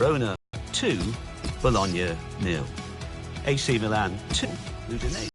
Verona 2, Bologna 0. AC Milan 2, Udinese.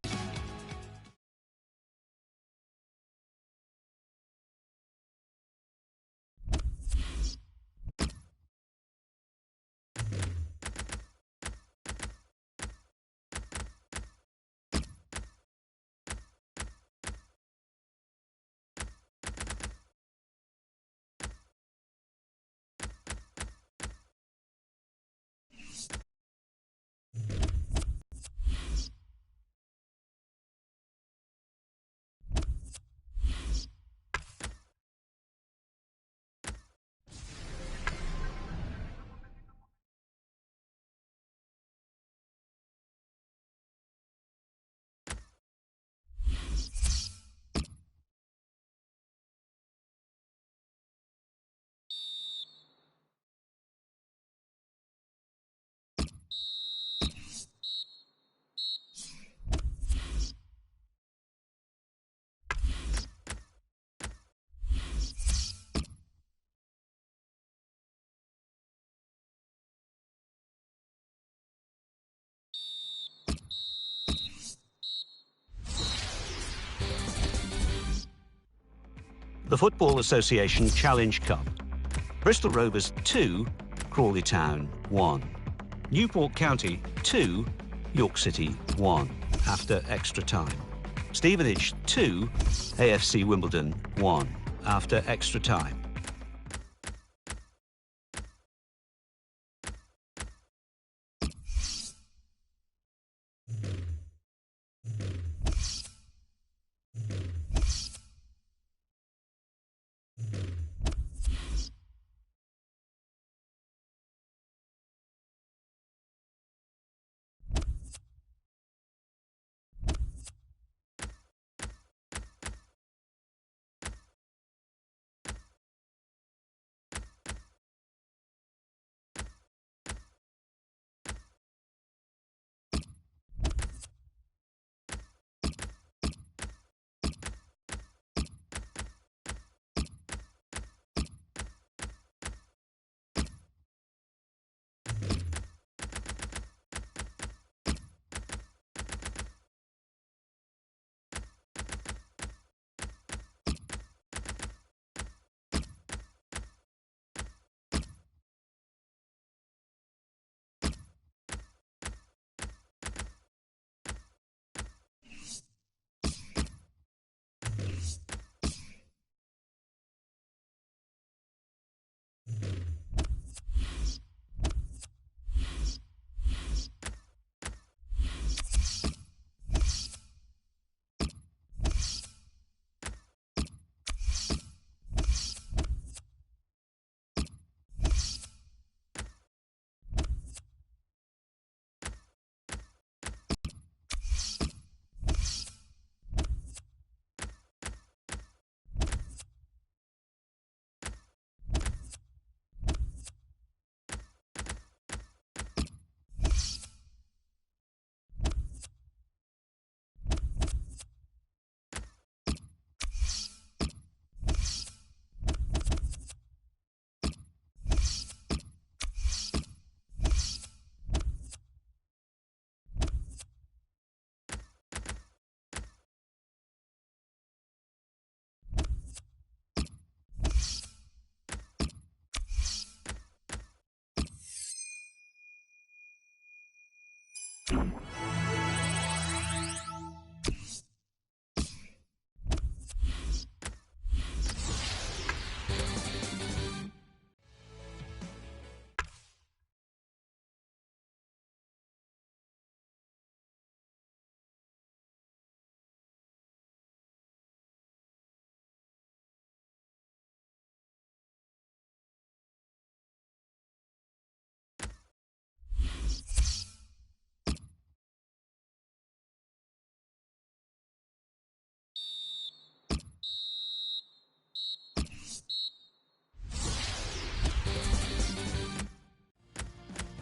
The Football Association Challenge Cup. Bristol Rovers 2, Crawley Town 1. Newport County 2, York City 1, after extra time. Stevenage 2, AFC Wimbledon 1, after extra time.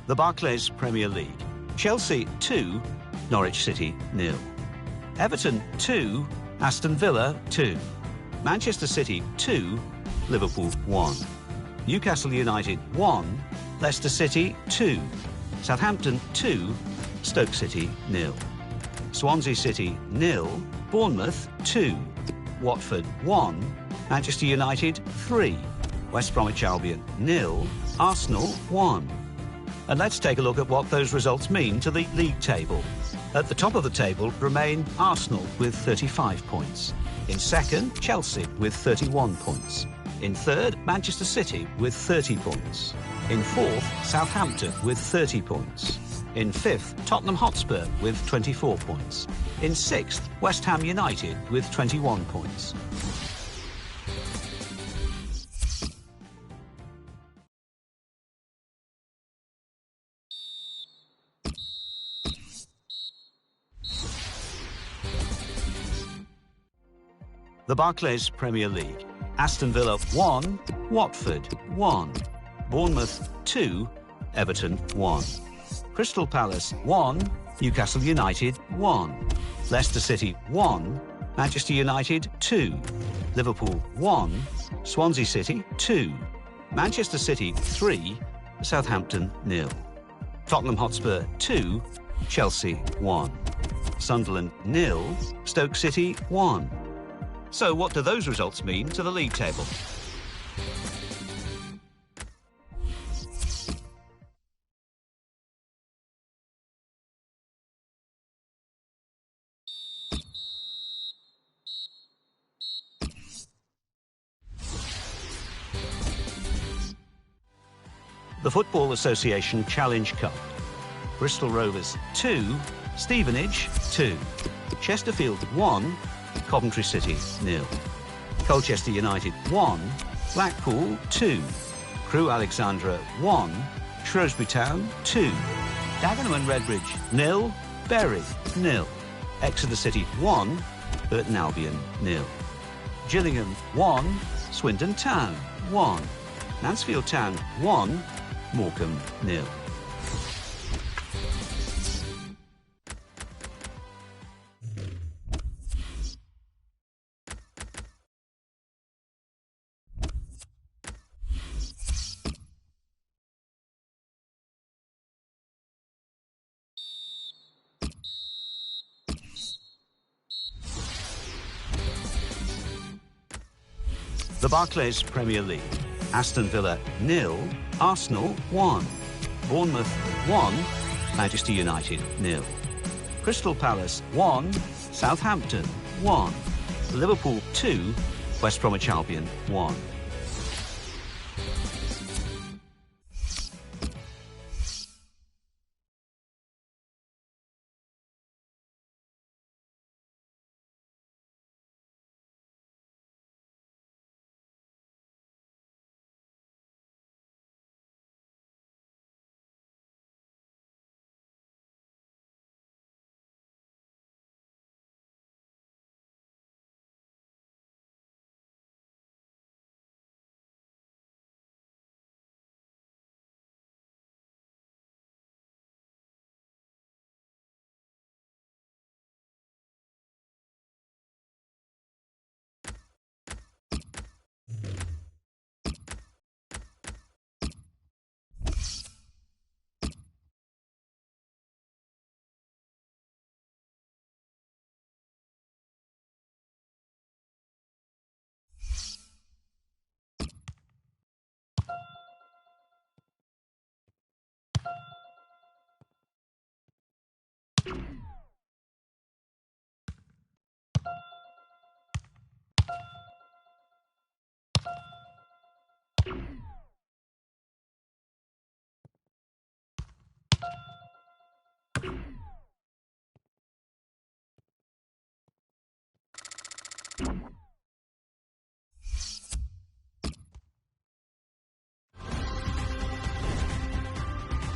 The Barclays Premier League. Chelsea 2, Norwich City 0. Everton 2, Aston Villa 2. Manchester City 2, Liverpool 1. Newcastle United 1, Leicester City 2, Southampton 2, Stoke City 0. Swansea City 0, Bournemouth 2, Watford 1, Manchester United 3, West Bromwich Albion 0, Arsenal 1. And let's take a look at what those results mean to the league table. At the top of the table remain Arsenal with 35 points. In second, Chelsea with 31 points. In third, Manchester City with 30 points. In fourth, Southampton with 30 points. In fifth, Tottenham Hotspur with 24 points. In sixth, West Ham United with 21 points. The Barclays Premier League. Aston Villa 1, Watford 1, Bournemouth 2, Everton 1, Crystal Palace 1, Newcastle United 1, Leicester City 1, Manchester United 2, Liverpool 1, Swansea City 2, Manchester City 3, Southampton 0, Tottenham Hotspur 2, Chelsea 1, Sunderland 0, Stoke City 1. So what do those results mean to the league table? The Football Association Challenge Cup. Bristol Rovers 2, Stevenage 2, Chesterfield 1, Coventry City 0, Colchester United 1, Blackpool 2, Crewe Alexandra 1, Shrewsbury Town 2, Dagenham and Redbridge 0, Bury 0, Exeter City 1, Burton Albion 0, Gillingham 1, Swindon Town 1, Mansfield Town 1, Morecambe 0. The Barclays Premier League. Aston Villa 0, Arsenal 1, Bournemouth 1, Manchester United 0, Crystal Palace 1, Southampton 1, Liverpool 2, West Bromwich Albion 1.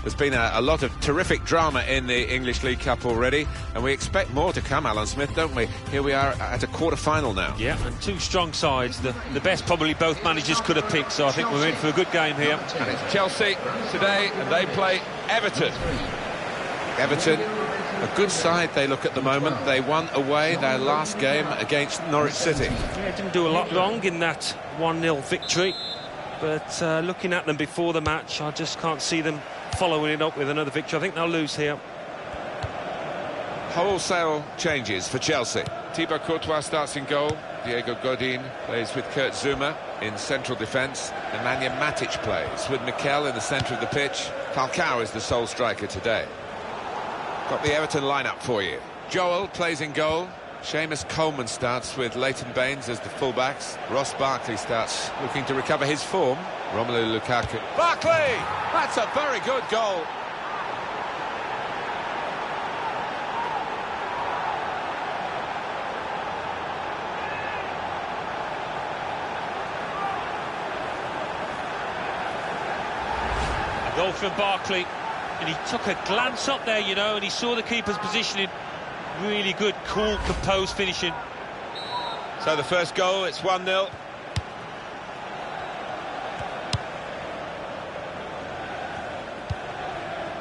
There's been a lot of terrific drama in the English League Cup already, and we expect more to come, Alan Smith, don't we? Here we are at a quarter-final now. Yeah, and two strong sides. The best probably both managers could have picked, so I think we're in for a good game here. And it's Chelsea today, and they play Everton. Everton, a good side they look at the moment. They won away their last game against Norwich City. Yeah, didn't do a lot wrong in that 1-0 victory. but looking at them before the match, I just can't see them following it up with another victory. I think they'll lose here. Wholesale changes for Chelsea. Thibaut Courtois starts in goal. Diego Godin plays with Kurt Zouma in central defence. Nemanja Matic plays with Mikel in the centre of the pitch. Falcao is the sole striker today. Got the Everton lineup for you. Joel plays in goal. Seamus Coleman starts with Leighton Baines as the fullbacks. Ross Barkley starts looking to recover his form. Romelu Lukaku. Barkley! That's a very good goal. A goal from Barkley, and he took a glance up there, you know, and he saw the keeper's positioning. Really good, cool, composed finishing. So the first goal, it's 1-0.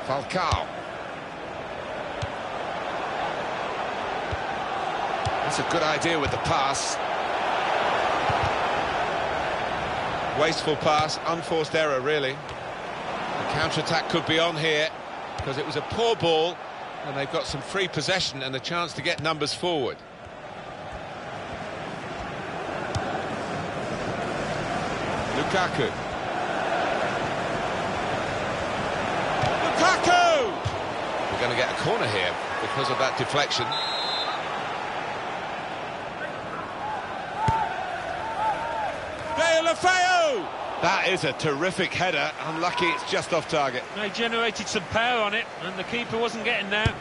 Falcao. That's a good idea with the pass. Wasteful pass, unforced error, really. The counter-attack could be on here, because it was a poor ball, and they've got some free possession and a chance to get numbers forward. Lukaku. Lukaku! We're going to get a corner here because of that deflection. That is a terrific header. Unlucky it's just off target. They generated some power on it, and the keeper wasn't getting there.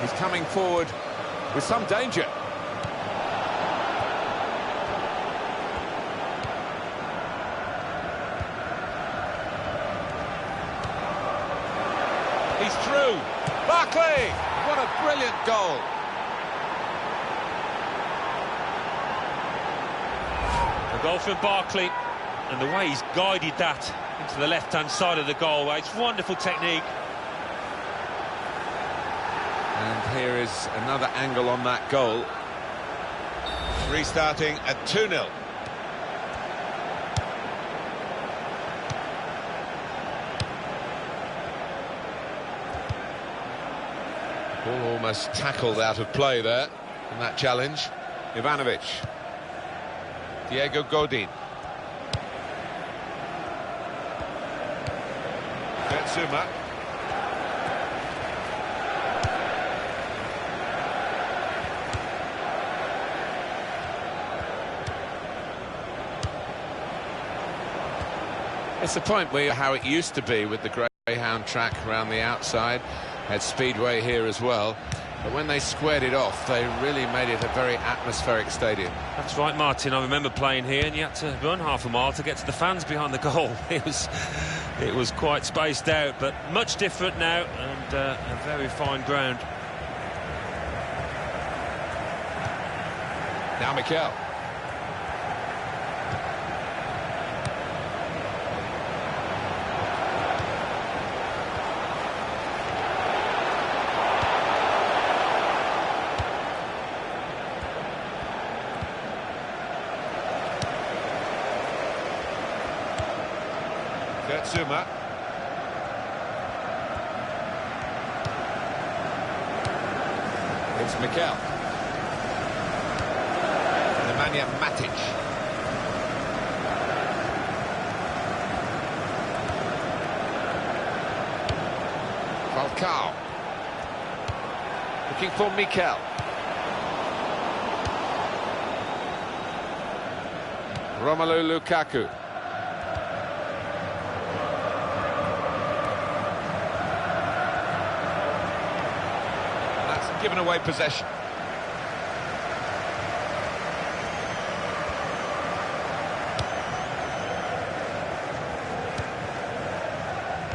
He's coming forward with some danger. He's through. Barkley! What a brilliant goal. A goal from Barkley, and the way he's guided that into the left-hand side of the goal, it's wonderful technique. And here is another angle on that goal. Restarting at 2-0. Ball almost tackled out of play there in that challenge. Ivanovic. Diego Godin. Zouma. It's the point where how it used to be with the Greyhound track around the outside. Had Speedway here as well. But when they squared it off, they really made it a very atmospheric stadium. That's right, Martin. I remember playing here, and you had to run half a mile to get to the fans behind the goal. It was quite spaced out, but much different now, and a very fine ground. Now Mikel. Zouma. It's Mikel. Nemanja Matic. Falcao. Looking for Mikel. Romelu Lukaku. Given away possession.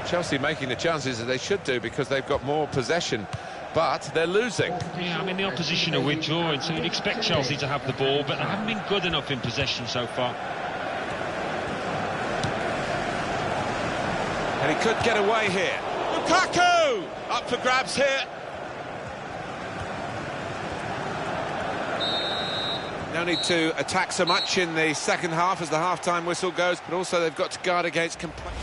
Chelsea making the chances as they should do because they've got more possession, but they're losing. Yeah, I mean, the opposition are withdrawing, so you'd expect Chelsea to have the ball, but they haven't been good enough in possession so far. And he could get away here. Lukaku! Up for grabs here. No need to attack so much in the second half as the half-time whistle goes, but also they've got to guard against complaint.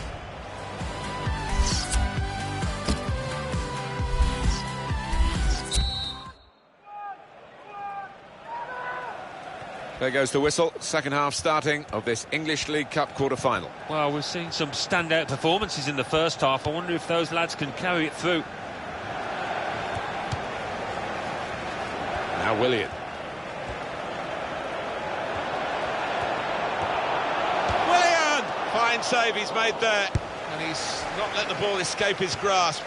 There goes the whistle, second half starting of this English League Cup quarter-final. Well, we've seen some standout performances in the first half. I wonder if those lads can carry it through. Now Willian. Fine save he's made there, and he's not let the ball escape his grasp.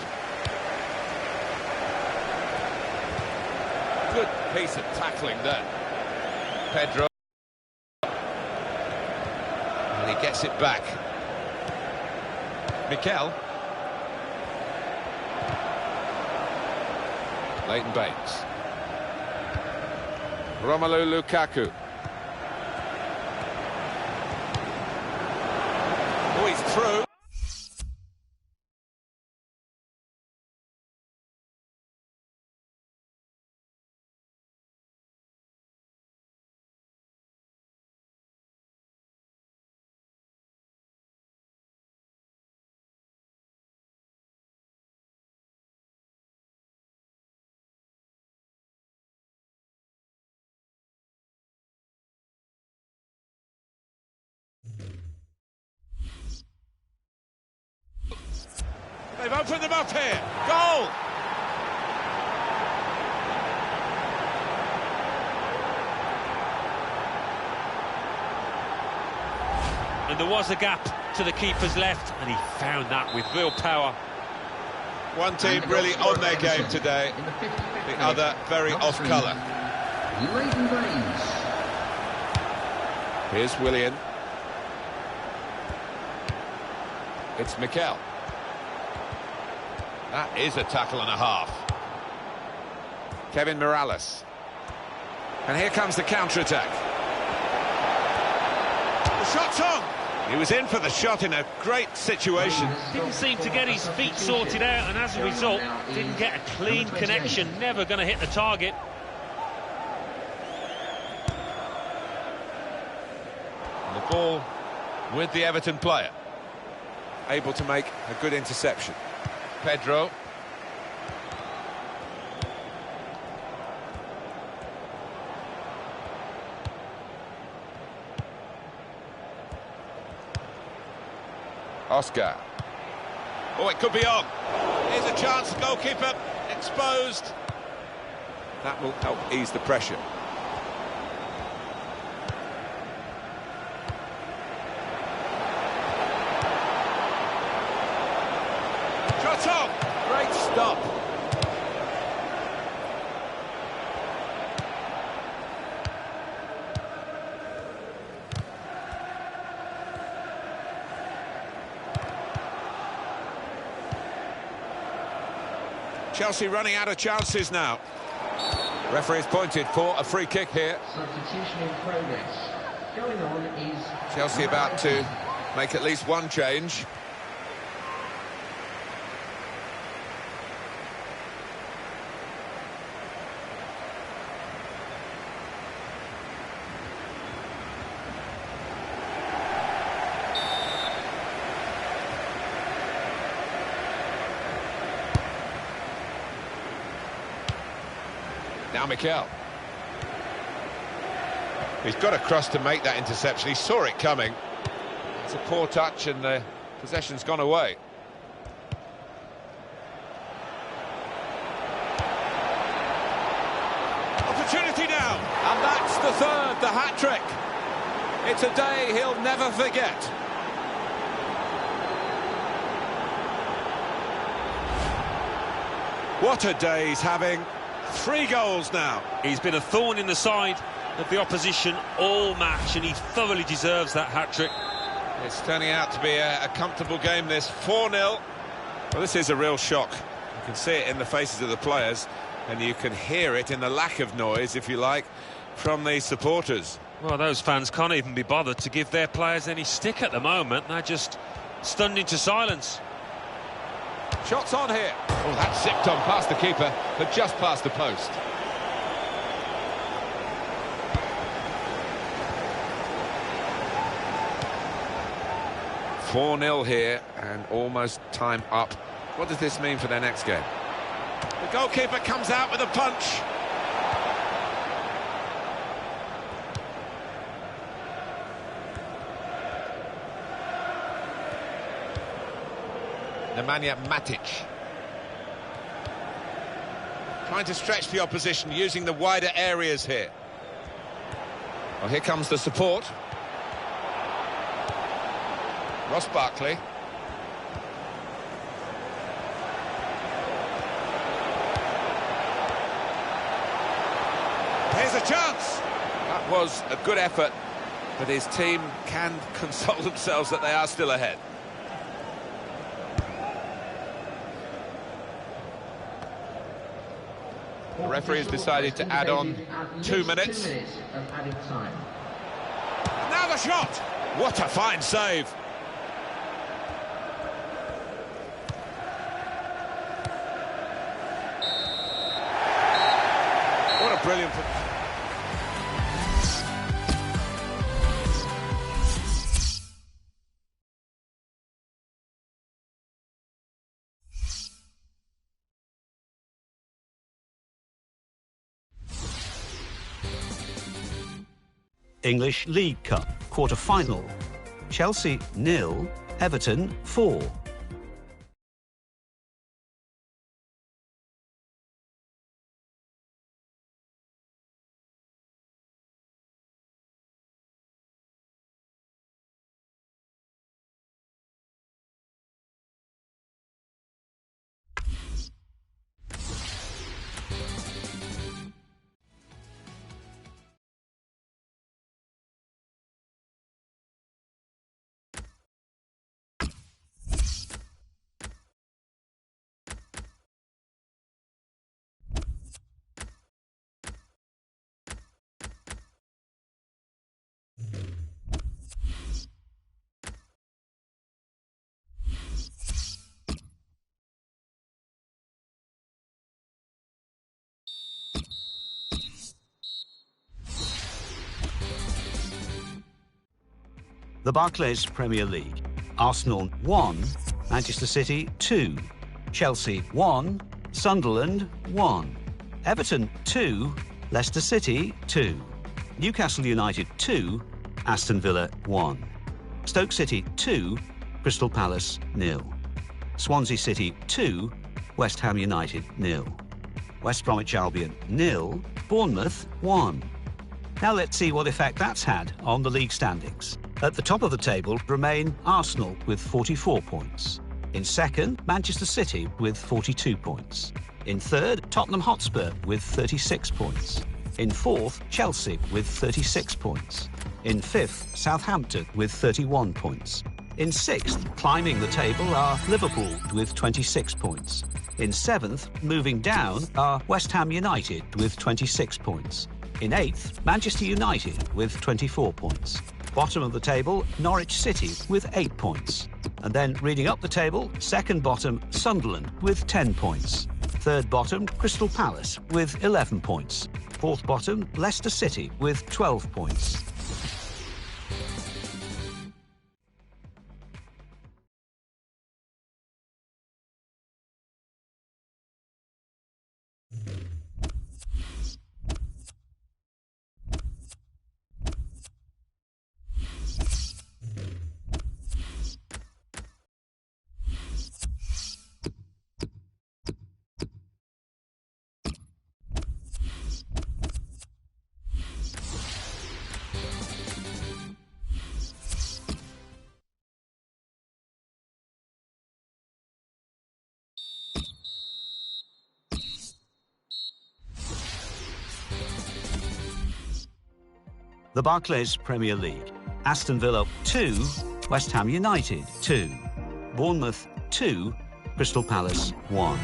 Good piece of tackling there. Pedro. And he gets it back. Mikel. Leighton Baines. Romelu Lukaku. Oh, he's through. They've opened them up here. Goal! And there was a gap to the keeper's left, and he found that with real power. One team really on their game today, the other very off colour. Here's Willian. It's Mikel. That is a tackle and a half. Kevin Morales. And here comes the counter-attack. The shot's on! He was in for the shot in a great situation. Didn't seem to get his feet sorted out, and as a result, didn't get a clean connection. Never going to hit the target. And the ball with the Everton player. Able to make a good interception. Pedro. Oscar. Oh, it could be on. Here's a chance, goalkeeper exposed. That will help ease the pressure. Shot on! Great stop. Chelsea running out of chances now. Referee's pointed for a free kick here. Substitution in progress. Going on is Chelsea about to make at least one change. Now Mikel. He's got across to make that interception. He saw it coming. It's a poor touch and the possession's gone away. Opportunity now. And that's the third, the hat-trick. It's a day he'll never forget. What a day he's having. 3 goals now. He's been a thorn in the side of the opposition all match, and he thoroughly deserves that hat-trick. It's turning out to be a comfortable game, this 4-0. Well, this is a real shock. You can see it in the faces of the players, and you can hear it in the lack of noise, if you like, from the supporters. Well, those fans can't even be bothered to give their players any stick at the moment. They're just stunned into silence. Shots on here. Oh, that zipped on past the keeper, but just past the post. 4-0 here and almost time up. What does this mean for their next game? The goalkeeper comes out with a punch. Nemanja Matic. Trying to stretch the opposition, using the wider areas here. Well, here comes the support. Ross Barkley. Here's a chance. That was a good effort, but his team can console themselves that they are still ahead. The referee has decided to add on 2 minutes. Now the shot! What a fine save! What a brilliant... English League Cup quarter-final. Chelsea 0, Everton 4. The Barclays Premier League. Arsenal 1, Manchester City 2, Chelsea 1, Sunderland 1, Everton 2, Leicester City 2, Newcastle United 2, Aston Villa 1, Stoke City 2, Crystal Palace 0, Swansea City 2, West Ham United 0, West Bromwich Albion 0, Bournemouth 1. Now let's see what effect that's had on the league standings. At the top of the table remain Arsenal with 44 points. In second, Manchester City with 42 points. In third, Tottenham Hotspur with 36 points. In fourth, Chelsea with 36 points. In fifth, Southampton with 31 points. In sixth, climbing the table, are Liverpool with 26 points. In seventh, moving down, are West Ham United with 26 points. In eighth, Manchester United with 24 points. Bottom of the table, Norwich City with 8 points. And then reading up the table, second bottom, Sunderland with 10 points. Third bottom, Crystal Palace with 11 points. Fourth bottom, Leicester City with 12 points. The Barclays Premier League. Aston Villa 2, West Ham United 2, Bournemouth 2, Crystal Palace 1,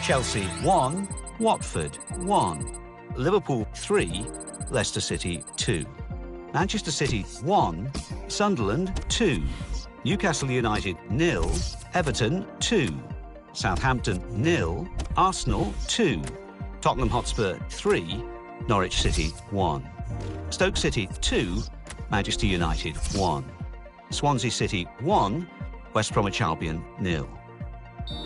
Chelsea 1, Watford 1, Liverpool 3, Leicester City 2, Manchester City 1, Sunderland 2, Newcastle United 0, Everton 2, Southampton 0, Arsenal 2, Tottenham Hotspur 3, Norwich City 1. Stoke City 2, Manchester United 1. Swansea City 1, West Bromwich Albion 0.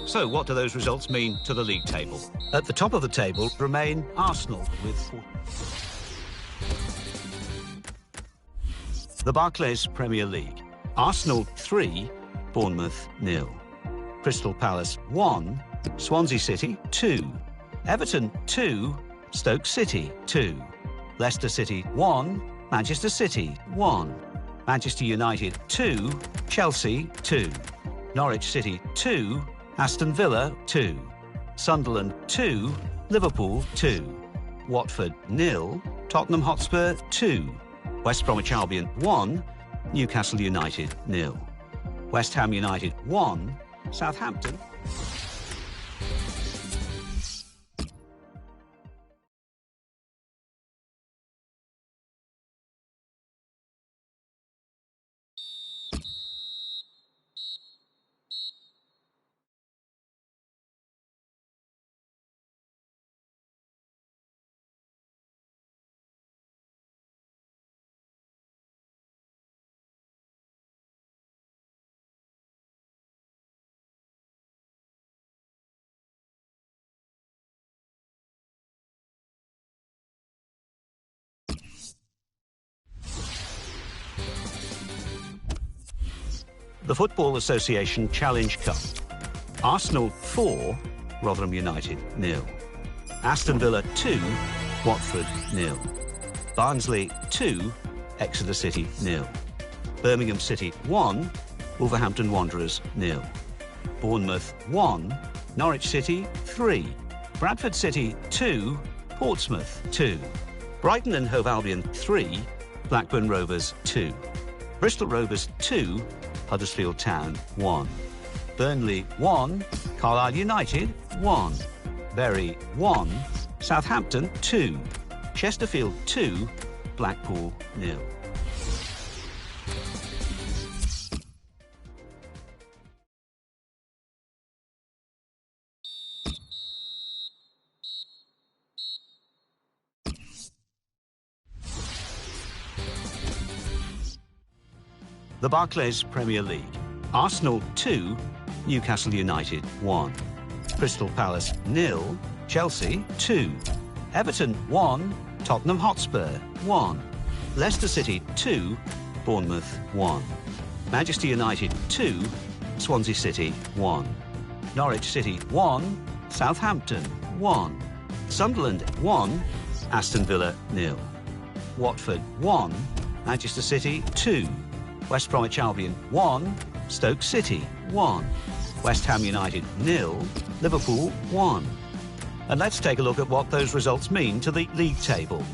So what do those results mean to the league table? At the top of the table remain Arsenal with 4. The Barclays Premier League. Arsenal 3, Bournemouth 0. Crystal Palace 1, Swansea City 2. Everton 2, Stoke City 2. Leicester City 1, Manchester City 1. Manchester United 2, Chelsea 2. Norwich City 2, Aston Villa 2. Sunderland 2, Liverpool 2. Watford 0, Tottenham Hotspur 2. West Bromwich Albion 1, Newcastle United 0. West Ham United 1, Southampton. The Football Association Challenge Cup. Arsenal 4, Rotherham United 0. Aston Villa 2, Watford 0. Barnsley 2, Exeter City 0. Birmingham City 1, Wolverhampton Wanderers 0. Bournemouth 1, Norwich City 3. Bradford City 2, Portsmouth 2. Brighton and Hove Albion 3, Blackburn Rovers 2. Bristol Rovers 2, Huddersfield Town 1. Burnley 1, Carlisle United 1. Bury 1, Southampton 2. Chesterfield 2, Blackpool 0. The Barclays Premier League. Arsenal 2, Newcastle United 1. Crystal Palace 0, Chelsea 2. Everton 1, Tottenham Hotspur 1. Leicester City 2, Bournemouth 1. Manchester United 2, Swansea City 1. Norwich City 1, Southampton 1. Sunderland 1, Aston Villa 0. Watford 1, Manchester City 2. West Bromwich Albion 1, Stoke City 1. West Ham United 0, Liverpool 1. And let's take a look at what those results mean to the league table.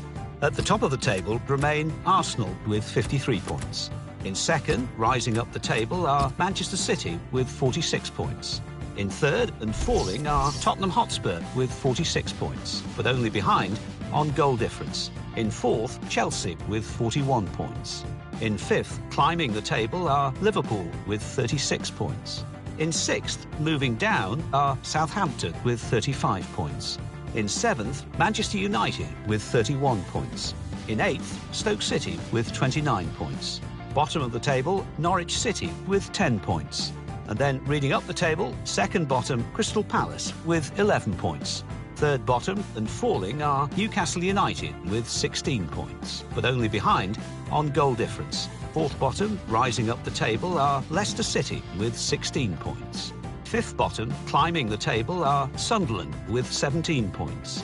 At the top of the table remain Arsenal with 53 points. In second, rising up the table, are Manchester City with 46 points. In third and falling are Tottenham Hotspur with 46 points, but only behind on goal difference. In fourth, Chelsea with 41 points. In fifth, climbing the table, are Liverpool with 36 points. In sixth, moving down, are Southampton with 35 points. In seventh, Manchester United with 31 points. In eighth, Stoke City with 29 points. Bottom of the table, Norwich City with 10 points. And then reading up the table, second bottom, Crystal Palace with 11 points. Third bottom and falling are Newcastle United with 16 points, but only behind on goal difference. Fourth bottom, rising up the table, are Leicester City with 16 points. Fifth bottom, climbing the table, are Sunderland with 17 points.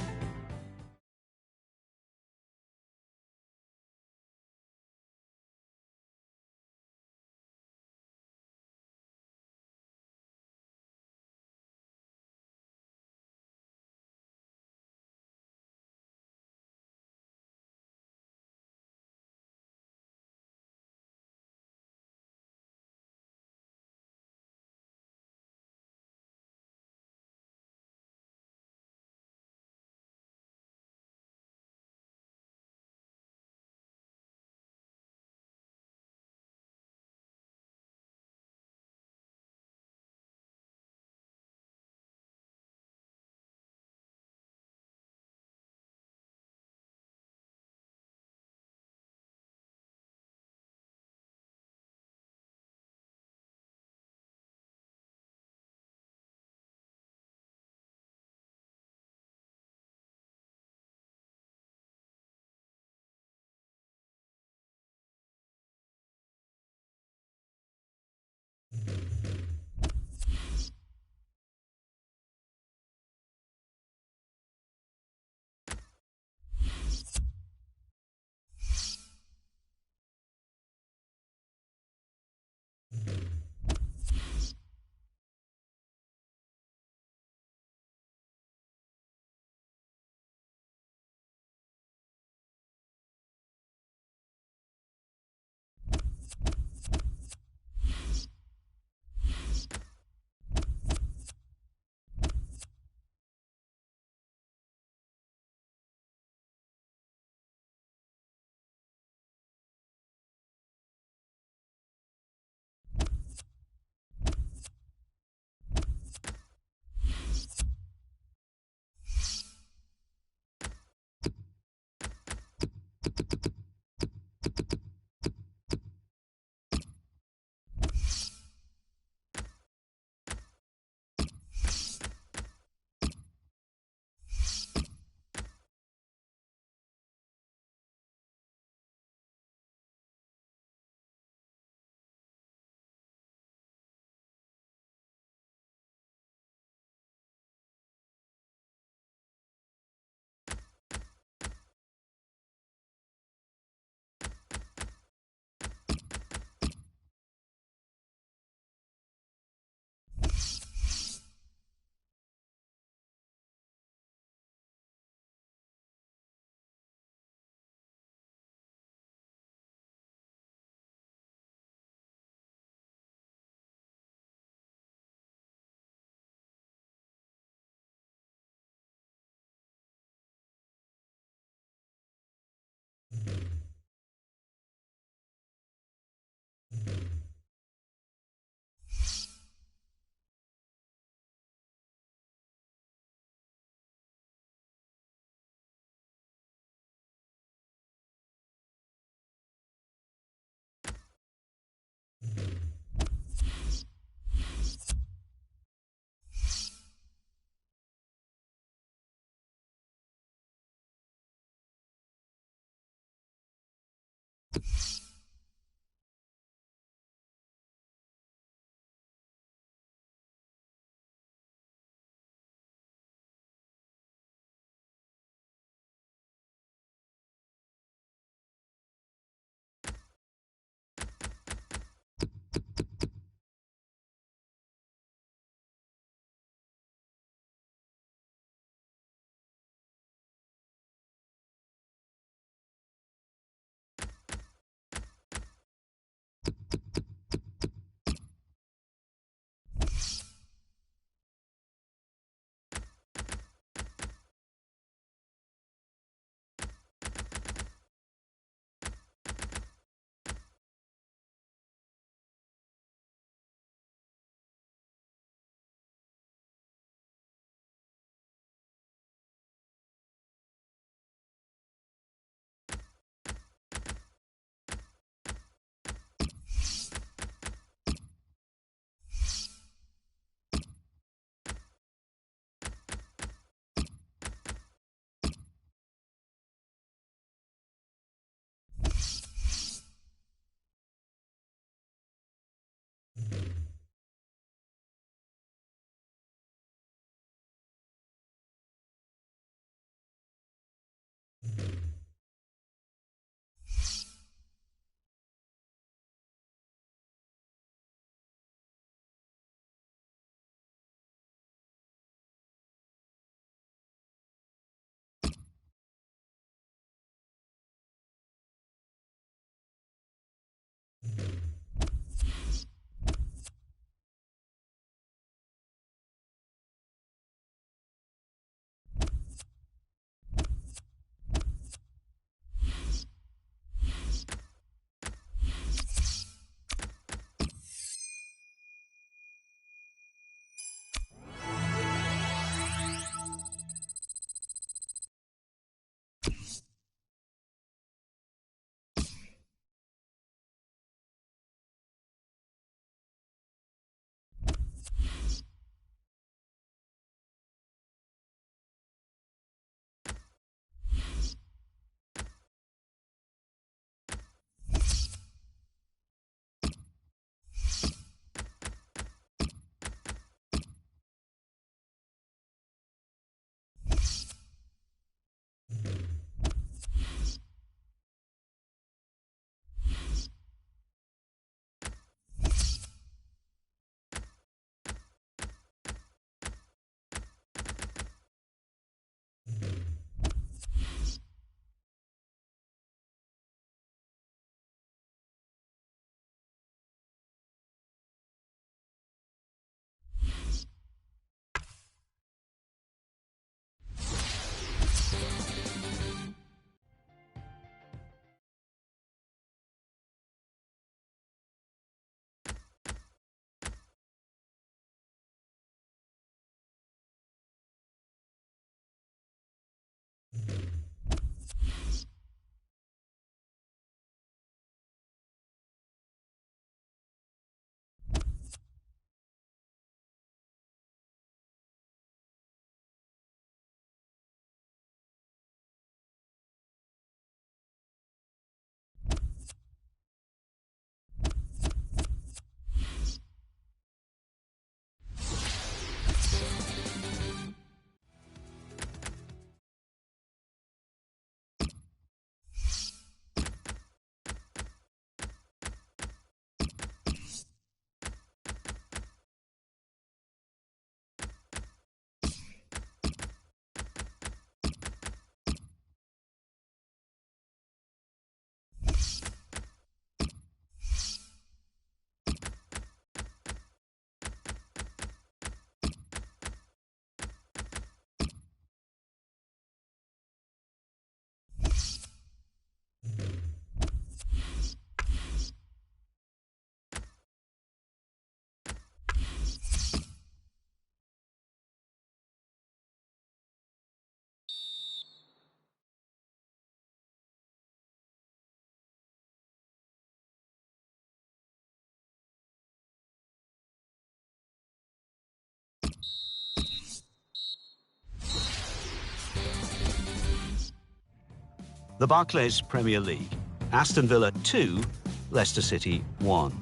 The Barclays Premier League Aston Villa 2, Leicester City 1.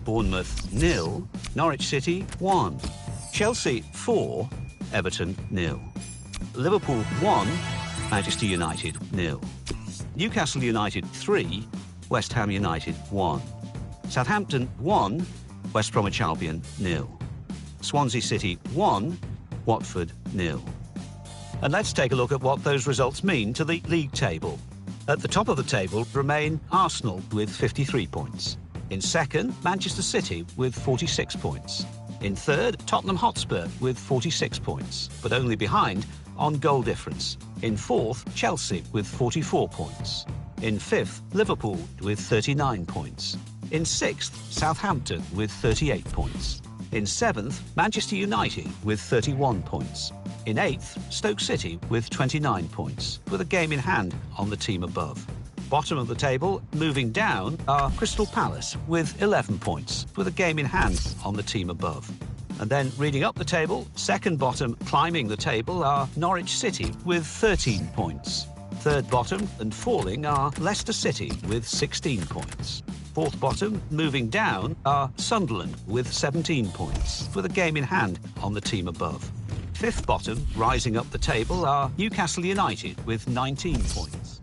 Bournemouth 0, Norwich City 1. Chelsea 4, Everton 0. Liverpool 1, Manchester United 0. Newcastle United 3, West Ham United 1. Southampton 1, West Bromwich Albion 0. Swansea City 1, Watford 0. And let's take a look at what those results mean to the league table. At the top of the table remain Arsenal with 53 points. In second, Manchester City with 46 points. In third, Tottenham Hotspur with 46 points, but only behind on goal difference. In fourth, Chelsea with 44 points. In fifth, Liverpool with 39 points. In sixth, Southampton with 38 points. In seventh, Manchester United with 31 points. In eighth, Stoke City with 29 points, with a game in hand on the team above. Bottom of the table, moving down, are Crystal Palace with 11 points, with a game in hand on the team above. And then reading up the table, second bottom climbing the table are Norwich City with 13 points. Third bottom and falling are Leicester City with 16 points. Fourth bottom, moving down, are Sunderland with 17 points, with a game in hand on the team above. Fifth bottom, rising up the table, are Newcastle United with 19 points.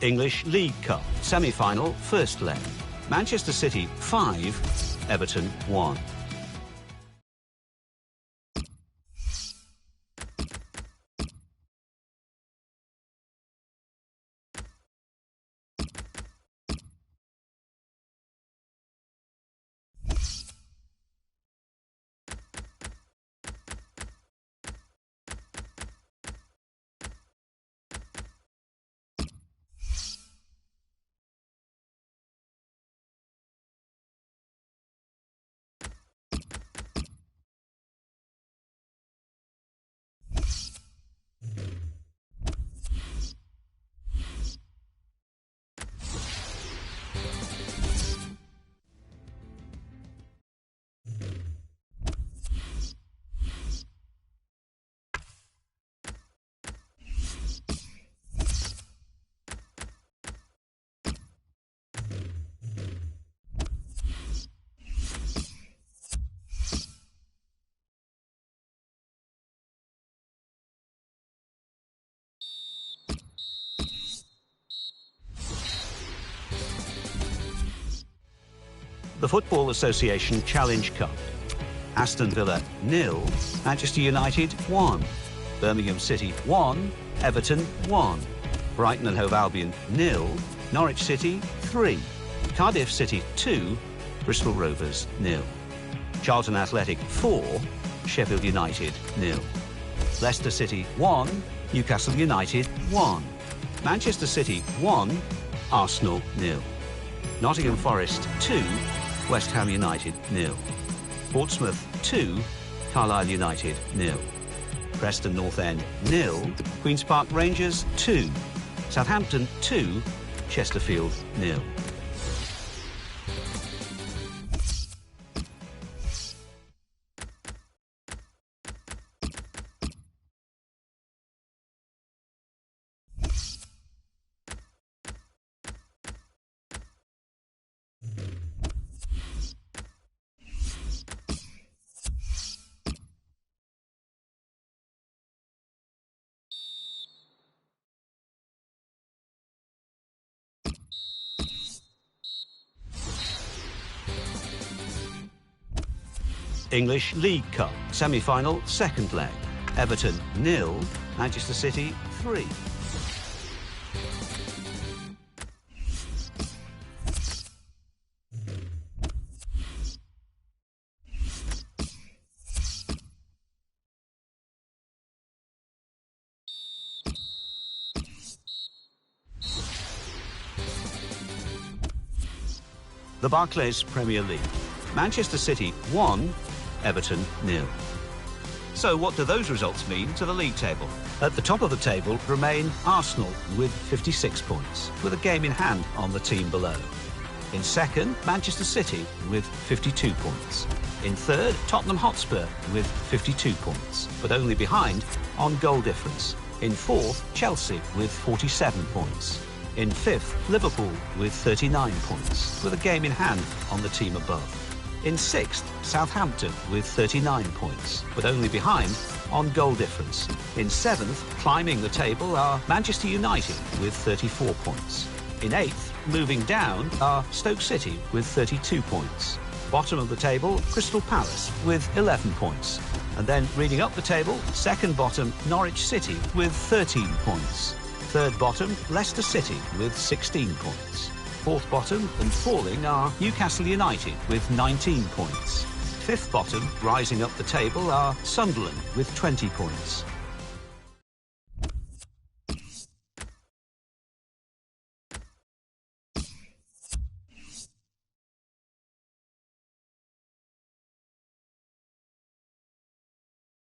English League Cup, semi-final, first leg. Manchester City 5, Everton 1. The Football Association Challenge Cup. Aston Villa 0, Manchester United 1, Birmingham City 1, Everton 1, Brighton and Hove Albion 0, Norwich City 3, Cardiff City 2, Bristol Rovers 0, Charlton Athletic 4, Sheffield United 0, Leicester City 1, Newcastle United 1, Manchester City 1, Arsenal 0, Nottingham Forest 2, West Ham United 0, Portsmouth 2, Carlisle United 0, Preston North End 0, Queen's Park Rangers 2, Southampton 2, Chesterfield 0. English League Cup, semi-final, second leg. Everton 0, Manchester City 3. The Barclays Premier League. Manchester City 1, Everton 0. So what do those results mean to the league table? At the top of the table remain Arsenal with 56 points, with a game in hand on the team below. In second, Manchester City with 52 points. In third, Tottenham Hotspur with 52 points, but only behind on goal difference. In fourth, Chelsea with 47 points. In fifth, Liverpool with 39 points, with a game in hand on the team above. In sixth, Southampton with 39 points, but only behind on goal difference. In seventh, climbing the table, are Manchester United with 34 points. In eighth, moving down, are Stoke City with 32 points. Bottom of the table, Crystal Palace with 11 points. And then reading up the table, second bottom, Norwich City with 13 points. Third bottom, Leicester City with 16 points. Fourth bottom and falling are Newcastle United with 19 points. Fifth bottom, rising up the table, are Sunderland with 20 points.